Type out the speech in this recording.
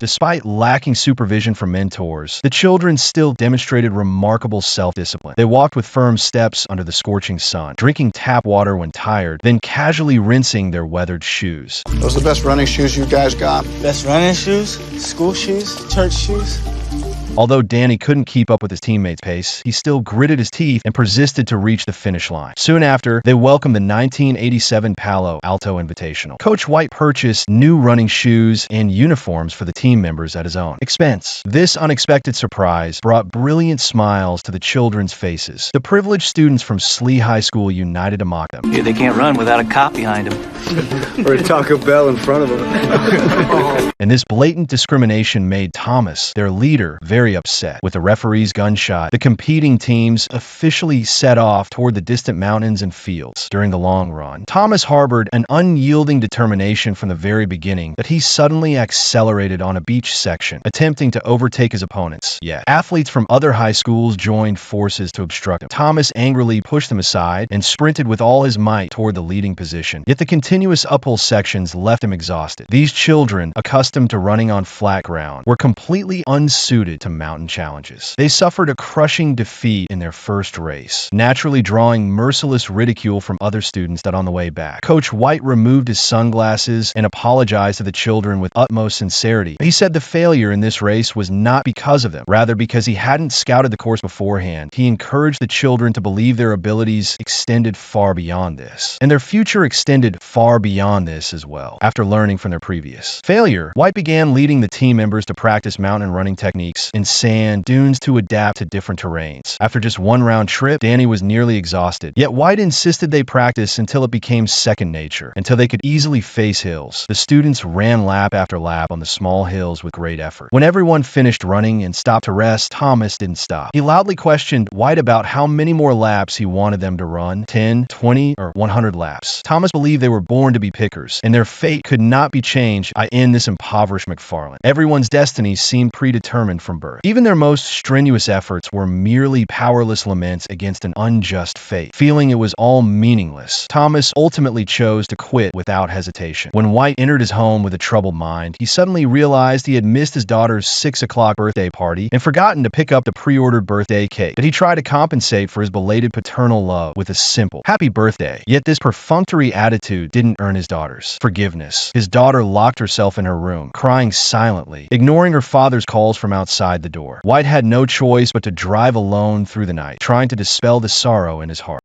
Despite lacking supervision from mentors, the children still demonstrated remarkable self-discipline. They walked with firm steps under the scorching sun, drinking tap water when tired, then casually rinsing their weathered shoes. Those are the best running shoes you guys got? Best running shoes, school shoes, church shoes. Although Danny couldn't keep up with his teammates' pace, he still gritted his teeth and persisted to reach the finish line. Soon after, they welcomed the 1987 Palo Alto Invitational. Coach White purchased new running shoes and uniforms for the team members at his own expense. This unexpected surprise brought brilliant smiles to the children's faces. The privileged students from Slee High School united to mock them. Yeah, they can't run without a cop behind them. Or a Taco Bell in front of them. And this blatant discrimination made Thomas, their leader, very upset. With the referee's gunshot, the competing teams officially set off toward the distant mountains and fields. During the long run, Thomas harbored an unyielding determination from the very beginning that he suddenly accelerated on a beach section, attempting to overtake his opponents. Yet, athletes from other high schools joined forces to obstruct him. Thomas angrily pushed them aside and sprinted with all his might toward the leading position. Yet the continuous uphill sections left him exhausted. These children, accustomed to running on flat ground, were completely unsuited to mountain challenges. They suffered a crushing defeat in their first race, naturally drawing merciless ridicule from other students that on the way back. Coach White removed his sunglasses and apologized to the children with utmost sincerity. He said the failure in this race was not because of them, rather because he hadn't scouted the course beforehand. He encouraged the children to believe their abilities extended far beyond this, and their future extended far beyond this as well. After learning from their previous failure, White began leading the team members to practice mountain running techniques in sand dunes to adapt to different terrains. After just one round trip, Danny was nearly exhausted. Yet White insisted they practice until it became second nature, until they could easily face hills. The students ran lap after lap on the small hills with great effort. When everyone finished running and stopped to rest, Thomas didn't stop. He loudly questioned White about how many more laps he wanted them to run, 10, 20, or 100 laps. Thomas believed they were born to be pickers, and their fate could not be changed by this impoverished McFarland. Everyone's destiny seemed predetermined from birth. Even their most strenuous efforts were merely powerless laments against an unjust fate. Feeling it was all meaningless, Thomas ultimately chose to quit without hesitation. When White entered his home with a troubled mind, he suddenly realized he had missed his daughter's 6 o'clock birthday party and forgotten to pick up the pre-ordered birthday cake. But he tried to compensate for his belated paternal love with a simple, "Happy birthday." Yet this perfunctory attitude didn't earn his daughter's forgiveness. His daughter locked herself in her room, crying silently, ignoring her father's calls from outside the door. White had no choice but to drive alone through the night, trying to dispel the sorrow in his heart.